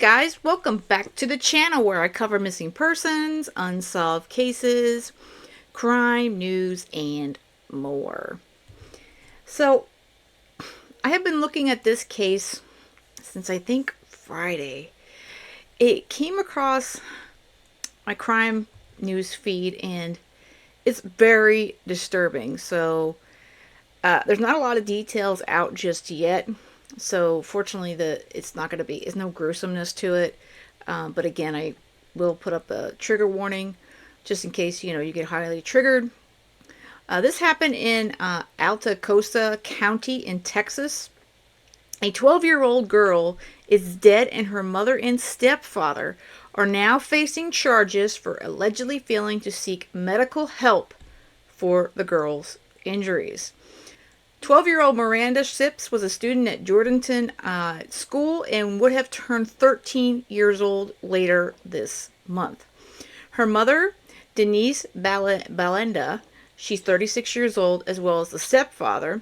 guys, welcome back to the channel where I cover missing persons, unsolved cases, crime, news, and more. So, I have been looking at this case since I think Friday. It came across my crime news feed and it's very disturbing. So, there's not a lot of details out just yet. So fortunately, it's not going to be, there's no gruesomeness to it. But again, I will put up a trigger warning just in case, you get highly triggered. This happened in Alta Costa County in Texas. A 12-year-old girl is dead and her mother and stepfather are now facing charges for allegedly failing to seek medical help for the girl's injuries. 12-year-old Miranda Sipps was a student at Jordanton School and would have turned 13 years old later this month. Her mother, Denise Balenda, she's 36 years old, as well as the stepfather,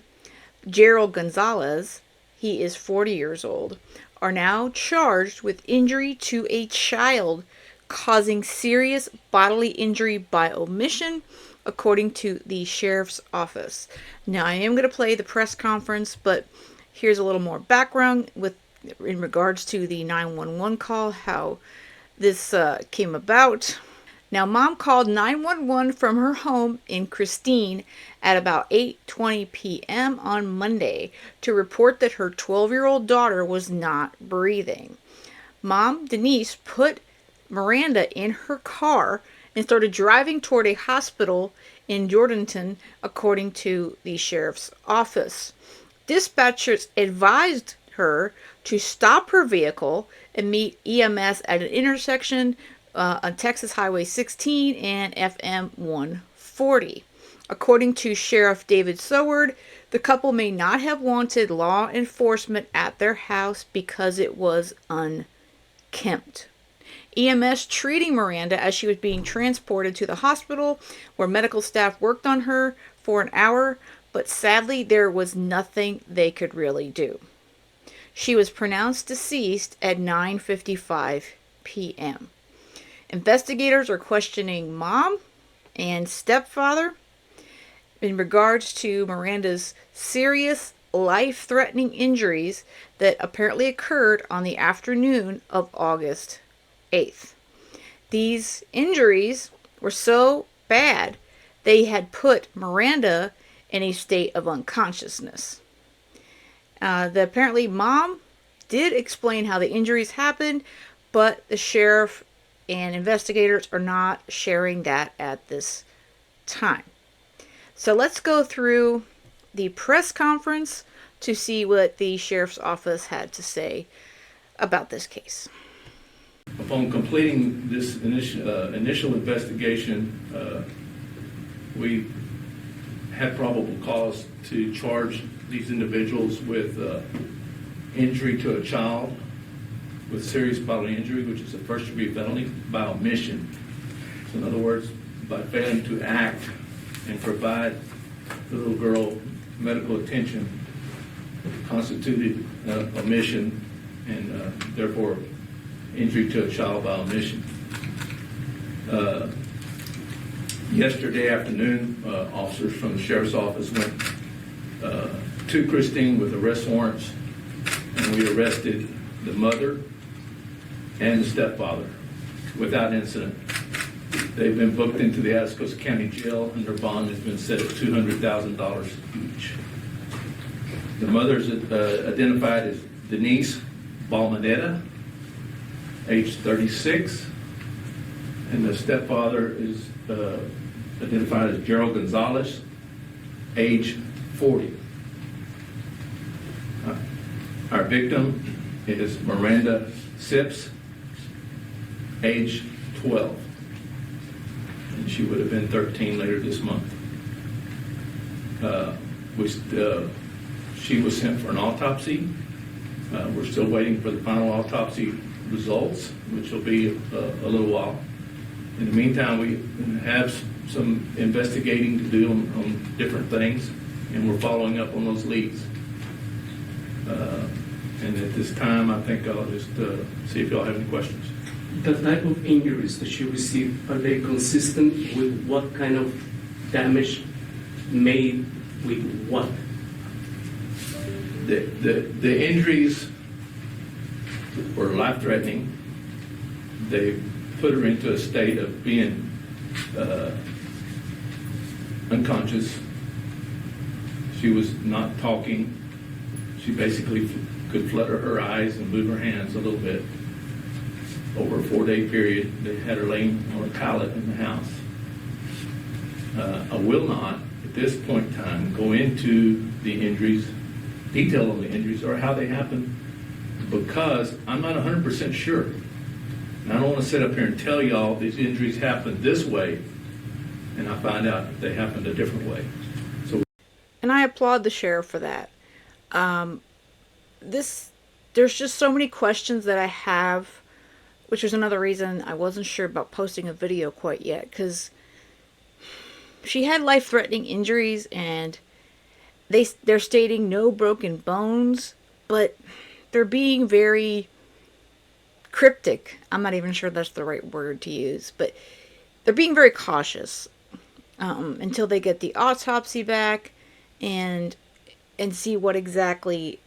Gerald Gonzalez, he is 40 years old, are now charged with injury to a child causing serious bodily injury by omission, according to the sheriff's office. Now, I am going to play the press conference, but here's a little more background in regards to the 911 call, how this came about. Now, mom called 911 from her home in Christine at about 8:20 p.m. on Monday to report that her 12-year-old daughter was not breathing. Mom, Denise, put Miranda in her car and started driving toward a hospital in Jordanton, according to the sheriff's office. Dispatchers advised her to stop her vehicle and meet EMS at an intersection on Texas Highway 16 and FM 140. According to Sheriff David Soward, the couple may not have wanted law enforcement at their house because it was unkempt. EMS treating Miranda as she was being transported to the hospital where medical staff worked on her for an hour, but sadly there was nothing they could really do. She was pronounced deceased at 9:55 p.m. Investigators are questioning mom and stepfather in regards to Miranda's serious life-threatening injuries that apparently occurred on the afternoon of August 8th. These injuries were so bad they had put Miranda in a state of unconsciousness. Apparently mom did explain how the injuries happened, but the sheriff and investigators are not sharing that at this time. So let's go through the press conference to see what the sheriff's office had to say about this case. Upon completing this initial investigation, we had probable cause to charge these individuals with injury to a child with serious bodily injury, which is a first-degree felony, by omission. So in other words, by failing to act and provide the little girl medical attention constituted omission and therefore injury to a child by omission. Yesterday afternoon, officers from the sheriff's office went to Christine with arrest warrants, and we arrested the mother and the stepfather without incident. They've been booked into the Atascosa County Jail, and their bond has been set at $200,000 each. The mother is identified as Denise Balmadera, age 36, and the stepfather is identified as Gerald Gonzalez, age 40. Our victim is Miranda Sipps, age 12, and she would have been 13 later this month. She was sent for an autopsy. We're still waiting for the final autopsy results, which will be a little while. In the meantime, we have some investigating to do on different things, and we're following up on those leads. And at this time, I think I'll just see if y'all have any questions. The type of injuries that she received, are they consistent with what kind of damage made with what? The injuries were life-threatening. They put her into a state of being unconscious. She was not talking. She basically could flutter her eyes and move her hands a little bit. Over a 4-day period, they had her laying on a pallet in the house. I will not, at this point in time, go into the injuries, detail on the injuries or how they happened, because I'm not 100% sure. And I don't want to sit up here and tell y'all these injuries happened this way, and I find out they happened a different way. So, And I applaud the sheriff for that. There's just so many questions that I have, which is another reason I wasn't sure about posting a video quite yet, because she had life-threatening injuries, and they're stating no broken bones, but they're being very cryptic. I'm not even sure that's the right word to use, but they're being very cautious until they get the autopsy back and see what exactly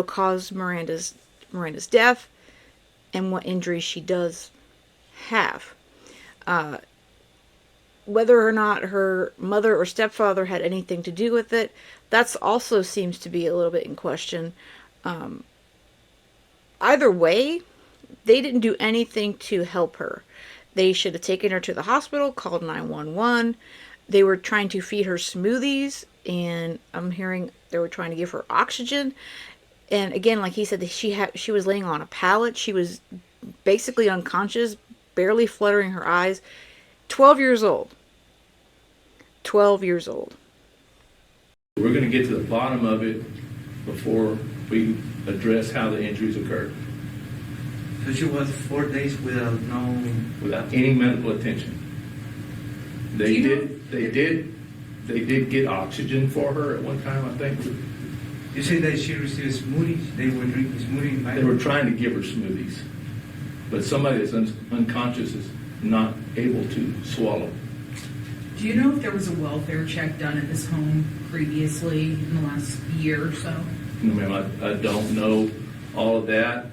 caused Miranda's death and what injuries she does have. Whether or not her mother or stepfather had anything to do with it, that's also seems to be a little bit in question. Either way, they didn't do anything to help her. They should have taken her to the hospital, called 911. They were trying to feed her smoothies, and I'm hearing they were trying to give her oxygen. And again, like he said, she was laying on a pallet. She was basically unconscious, barely fluttering her eyes. 12 years old. 12 years old. we're going to get to the bottom of it before we address how the injuries occurred. So she was 4 days without Without any medical attention. They did get oxygen for her at one time, I think. You say that she received smoothies. They were drinking smoothies. Right? They were trying to give her smoothies. But somebody that's unconscious is not able to swallow. Do you know if there was a welfare check done at this home previously in the last year or so? No, ma'am, I don't know all of that.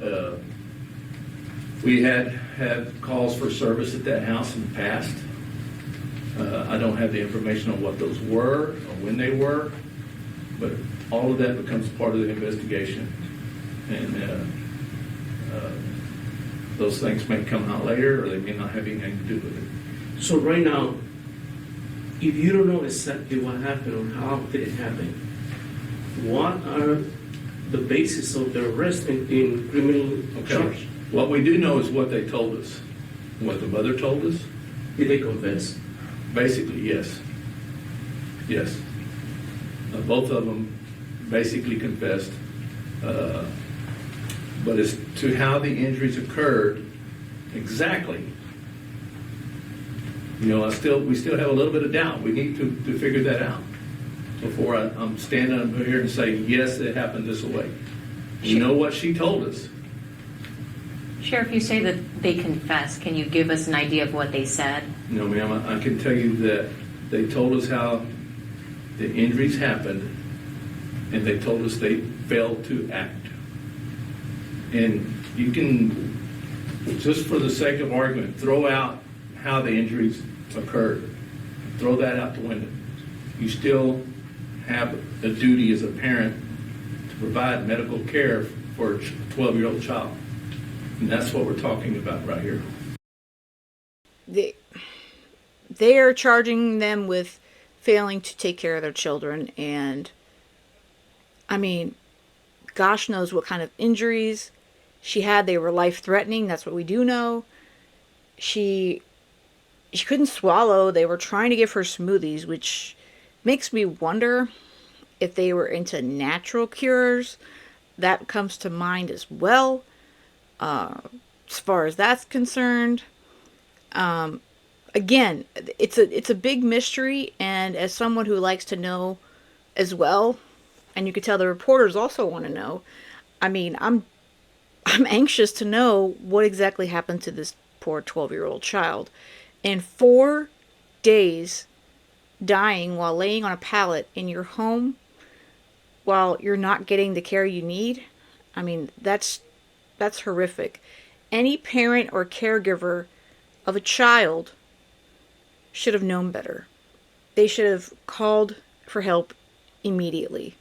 We had calls for service at that house in the past. I don't have the information on what those were or when they were, but all of that becomes part of the investigation. And those things may come out later, or they may not have anything to do with it. So right now, if you don't know exactly what happened or how did it happen, what are the basis of the arrest in criminal charge? What we do know is what they told us. What the mother told us. Did they confess? Basically, yes. Yes. Both of them basically confessed. But as to how the injuries occurred, exactly, we still have a little bit of doubt. We need to figure that out before I'm standing up here and say, yes, it happened this way. You know what she told us. Sheriff, you say that they confessed. Can you give us an idea of what they said? No, ma'am. I can tell you that they told us how the injuries happened, and they told us they failed to act. And you can, just for the sake of argument, throw out how the injuries occurred. Throw that out the window. You still have a duty as a parent to provide medical care for a 12-year-old child. And that's what we're talking about right here. They are charging them with failing to take care of their children. And, I mean, gosh knows what kind of injuries she had. They were life-threatening. That's what we do know. She couldn't swallow. They were trying to give her smoothies, which makes me wonder if they were into natural cures. That comes to mind as well. As far as that's concerned, again, it's a big mystery, and as someone who likes to know as well, and you could tell the reporters also want to know. I mean, I'm anxious to know what exactly happened to this poor 12-year-old child. And 4 days dying while laying on a pallet in your home while you're not getting the care you need. I mean, that's horrific. Any parent or caregiver of a child should have known better. They should have called for help immediately.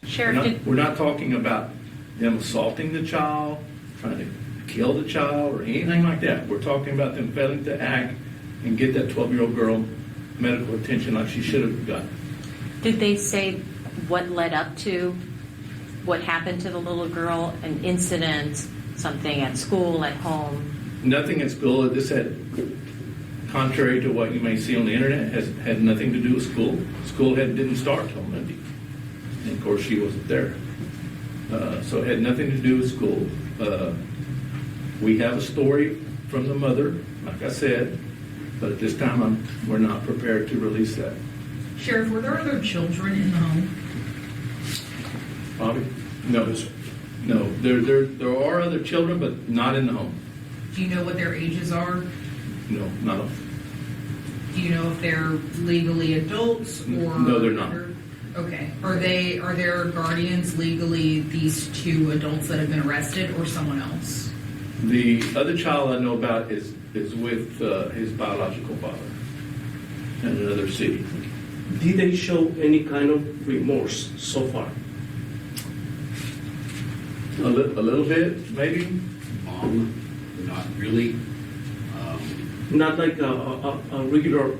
Sheriff, We're not talking about them assaulting the child, trying to kill the child, or anything like that. We're talking about them failing to act and get that 12-year-old girl medical attention like she should have gotten. did they say what led up to what happened to the little girl? An incident, something at school, at home? Nothing at school. This had, contrary to what you may see on the internet, had nothing to do with school. School didn't start till Monday. And of course, she wasn't there. So it had nothing to do with school. We have a story from the mother, like I said, but at this time we're not prepared to release that. Sheriff, were there other children in the home? Bobby? No. No. There are other children, but not in the home. Do you know what their ages are? No, not. Do you know if they're legally adults or? No, they're not. Okay. Are their guardians legally these two adults that have been arrested or someone else? The other child I know about is with his biological father in another city. Did they show any kind of remorse so far? A little bit, maybe. Not really. Not like a regular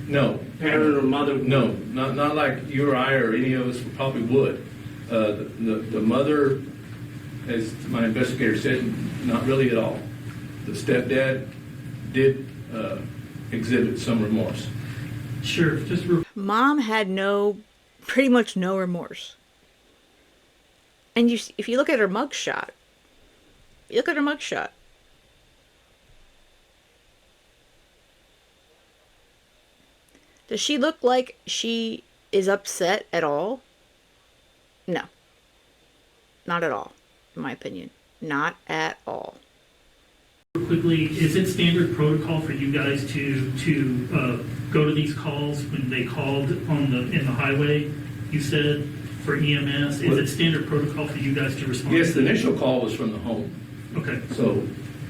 No. parent or mother? No, not like you or I or any of us probably would. The mother, as my investigator said, not really at all. The stepdad did exhibit some remorse. Sure, Mom had pretty much no remorse. And if you look at her mugshot, does she look like she is upset at all? No. Not at all, in my opinion. Not at all. quickly, is it standard protocol for you guys to go to these calls when they called in the highway? You said for EMS, is it standard protocol for you guys to respond? Yes, the initial call was from the home. Okay. So,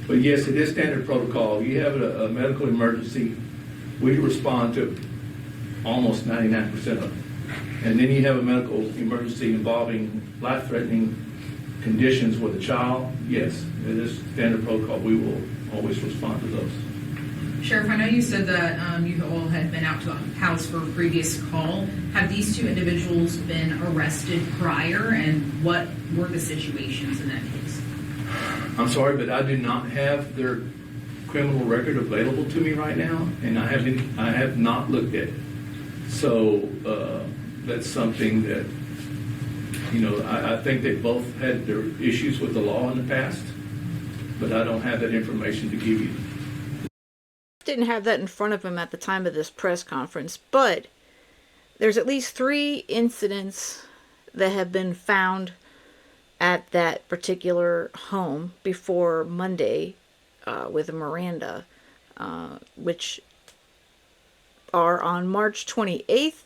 but yes, it is standard protocol. You have a medical emergency, we respond to almost 99% of them. And then you have a medical emergency involving life-threatening conditions with a child, yes, it is standard protocol. We will always respond to those. Sheriff, I know you said that you all had been out to the house for a previous call. Have these two individuals been arrested prior, and what were the situations in that case? I'm sorry, but I do not have their criminal record available to me right now, and I have not looked at it. So that's something that, I think they both had their issues with the law in the past, but I don't have that information to give you. Didn't have that in front of him at the time of this press conference, but there's at least 3 incidents that have been found at that particular home before Monday with Miranda, which are on March 28th.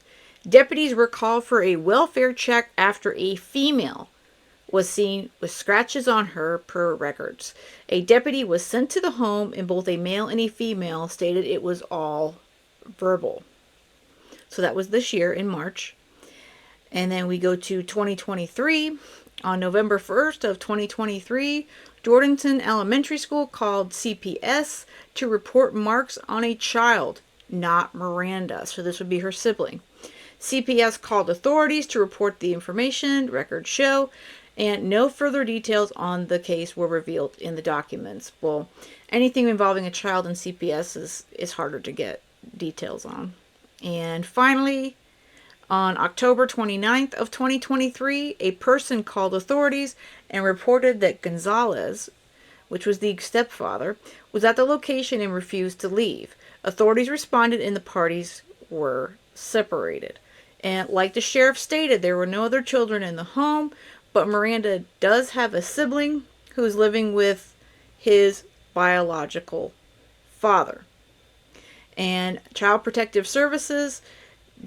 Deputies were called for a welfare check after a female was seen with scratches on her per records. A deputy was sent to the home, and both a male and a female stated it was all verbal. So that was this year in March. And then we go to 2023. On November 1st of 2023, Jordanton Elementary School called CPS to report marks on a child, not Miranda. So this would be her sibling. CPS called authorities to report the information, records show, and no further details on the case were revealed in the documents. Well, anything involving a child in CPS is harder to get details on. And finally, on October 29th of 2023, a person called authorities and reported that Gonzalez, which was the stepfather, was at the location and refused to leave. Authorities responded and the parties were separated. And like the sheriff stated, there were no other children in the home, but Miranda does have a sibling who's living with his biological father. And Child Protective Services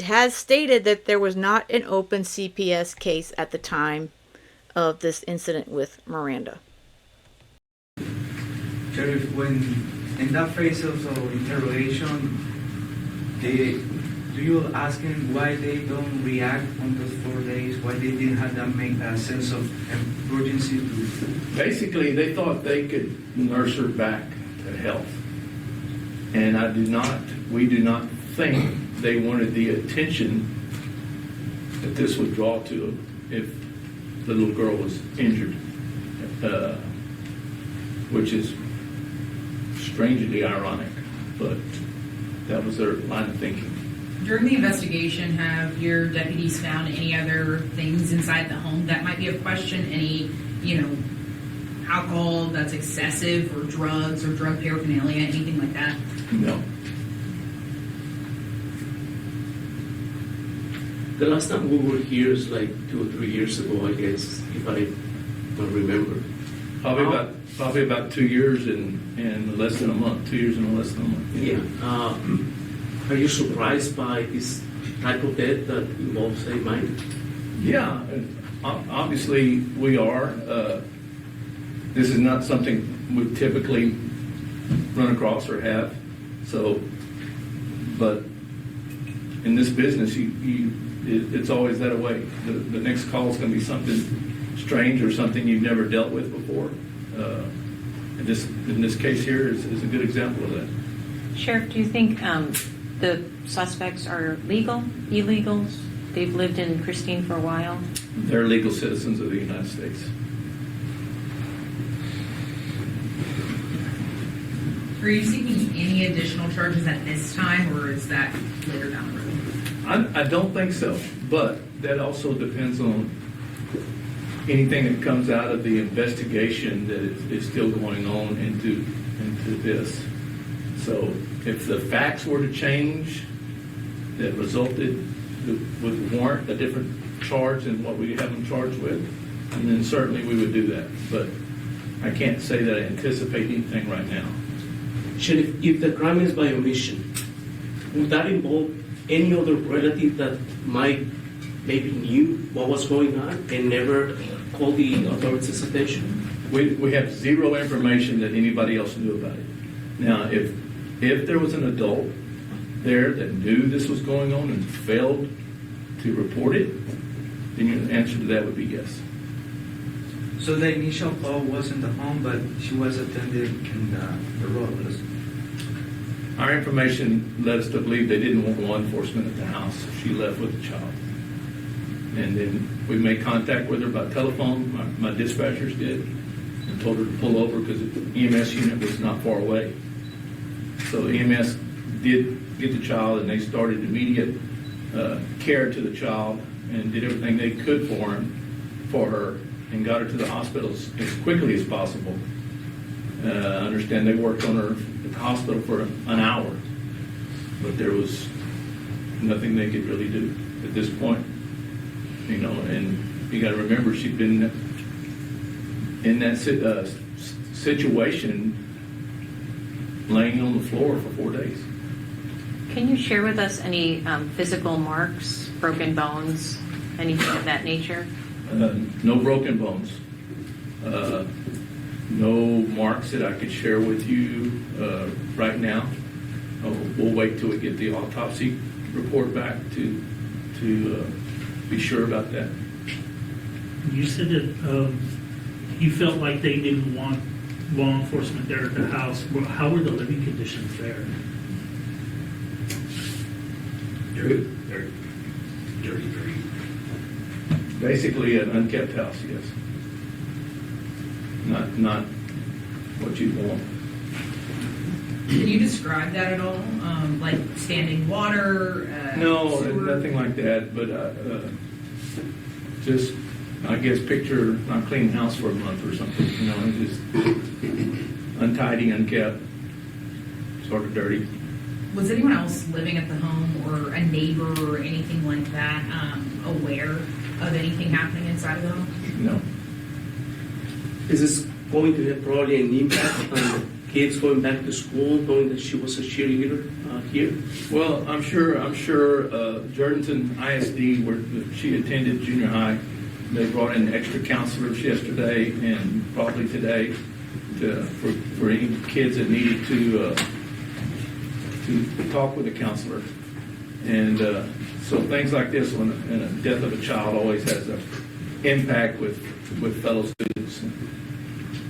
has stated that there was not an open CPS case at the time of this incident with Miranda. Sheriff, when in that phase of interrogation, do you ask him why they don't react on those 4 days? Why they didn't have that make a sense of urgency to? Basically, they thought they could nurse her back to health. And we do not think they wanted the attention that this would draw to them if the little girl was injured, which is strangely ironic, but that was their line of thinking. During the investigation, have your deputies found any other things inside the home that might be of question? Any, alcohol that's excessive, or drugs or drug paraphernalia, anything like that? No. The last time we were here is like 2 or 3 years ago, I guess, if I don't remember. Probably about 2 years and less than a month. 2 years and less than a month. Yeah. Are you surprised by this type of death that involves a mind? Yeah, obviously we are. This is not something we typically run across or have. So, but in this business, it's always that way. The next call is going to be something strange or something you've never dealt with before. And in this case here is a good example of that. Sheriff, do you think the suspects are legal, illegals? They've lived in Christine for a while? They're legal citizens of the United States. Are you seeking any additional charges at this time, or is that later down the road? I don't think so, but that also depends on anything that comes out of the investigation that is still going on into this. So if the facts were to change that resulted would warrant a different charge than what we have them charged with, and then certainly we would do that. But I can't say that I anticipate anything right now. Sheriff, if the crime is by omission, would that involve any other relative that might maybe knew what was going on and never called the authorities' attention? We have zero information that anybody else knew about it. Now, if there was an adult there that knew this was going on and failed to report it, then the answer to that would be yes. So the initial call was in the home, but she was attended in the road. Our information led us to believe they didn't want law enforcement at the house. She left with the child. And then we made contact with her by telephone, my dispatchers did, and told her to pull over because the EMS unit was not far away. So EMS did get the child, and they started immediate care to the child and did everything they could for her, and got her to the hospital as quickly as possible. I understand they worked on her at the hospital for an hour, but there was nothing they could really do at this point. And you got to remember, she'd been in that situation, laying on the floor for 4 days. Can you share with us any physical marks, broken bones, anything of that nature? No broken bones. No marks that I could share with you right now. We'll wait till we get the autopsy report back to be sure about that. You said that you felt like they didn't want law enforcement there at the house. Well, how were the living conditions there? Dirty. Basically, an unkept house, yes. Not what you want. Can you describe that at all? Like standing water? No, sewer? nothing like that. But just, I guess, picture not clean house for a month or something. Just untidy, unkept, sort of dirty. Was anyone else living at the home or a neighbor or anything like that aware of anything happening inside of the home? No. Is this going to have probably an impact on the kids going back to school, knowing that she was a cheerleader here? Well, I'm sure Jordanton ISD, where she attended junior high, they brought in extra counselors yesterday and probably today for any kids that needed to talk with a counselor. And so things like this, when a death of a child always has an impact with fellow students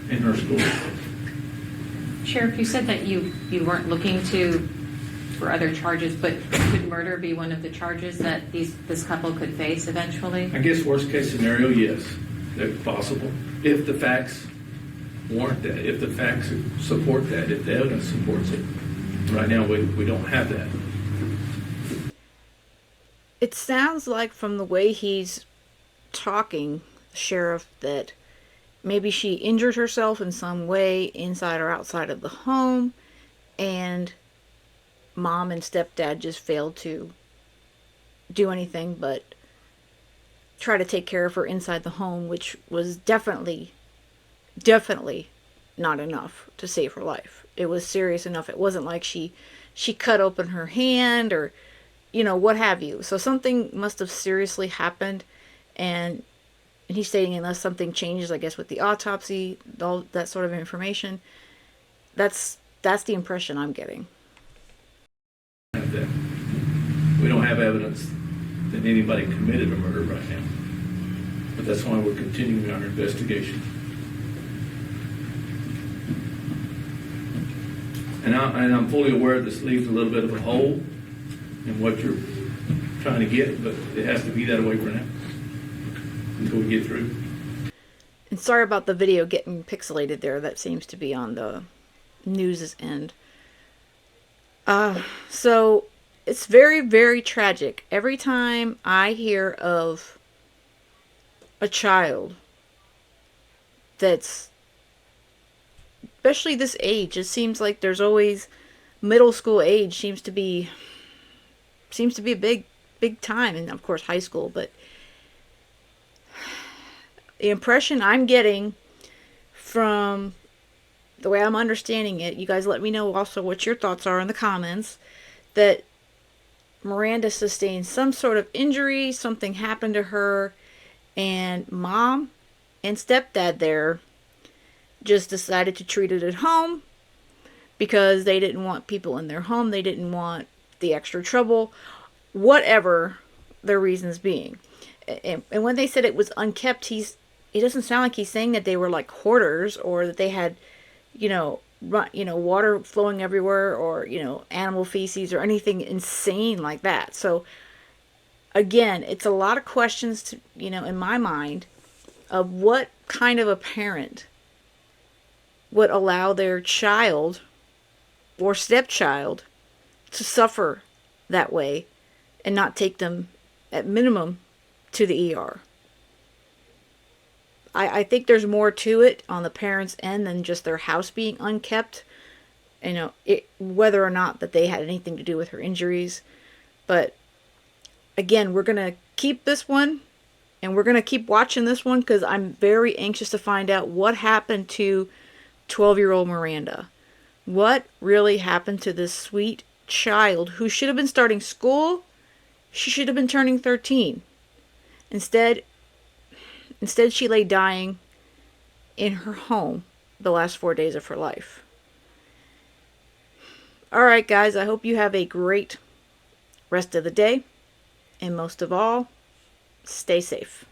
in her school. Sheriff, you said that you weren't looking for other charges, but could murder be one of the charges that this couple could face eventually? I guess worst case scenario, yes, that's possible. If the facts warrant that, if the facts support that, if the evidence supports it. Right now, we don't have that. It sounds like from the way he's talking, Sheriff, that maybe she injured herself in some way inside or outside of the home, and mom and stepdad just failed to do anything but try to take care of her inside the home, which was definitely not enough to save her life. It was serious enough. It wasn't like she cut open her hand or, what have you. So something must have seriously happened, and he's stating unless something changes, I guess, with the autopsy, all that sort of information. That's the impression I'm getting. We don't have evidence that anybody committed a murder right now. But that's why we're continuing our investigation. And I'm fully aware this leaves a little bit of a hole in what you're trying to get, but it has to be that way for now until we get through. And sorry about the video getting pixelated there. That seems to be on the news's end. So it's very, very tragic. Every time I hear of a child that's, especially this age, it seems like there's always middle school age seems to be a big time, and of course high school, but the impression I'm getting from the way I'm understanding it, you guys let me know also what your thoughts are in the comments, that Miranda sustained some sort of injury, something happened to her, and mom and stepdad there just decided to treat it at home because they didn't want people in their home, they didn't want the extra trouble, whatever their reasons being. And when they said it was unkept, it doesn't sound like he's saying that they were like hoarders or that they had, water flowing everywhere or, animal feces or anything insane like that. So again, it's a lot of questions to, in my mind, of what kind of a parent would allow their child or stepchild to suffer that way and not take them at minimum to the ER. I think there's more to it on the parents' end than just their house being unkept. Whether or not that they had anything to do with her injuries. But again, we're going to keep this one and we're going to keep watching this one because I'm very anxious to find out what happened to 12-year-old Miranda. What really happened to this sweet child who should have been starting school? She should have been turning 13. Instead, she lay dying in her home the last 4 days of her life. Alright guys, I hope you have a great rest of the day. And most of all, stay safe.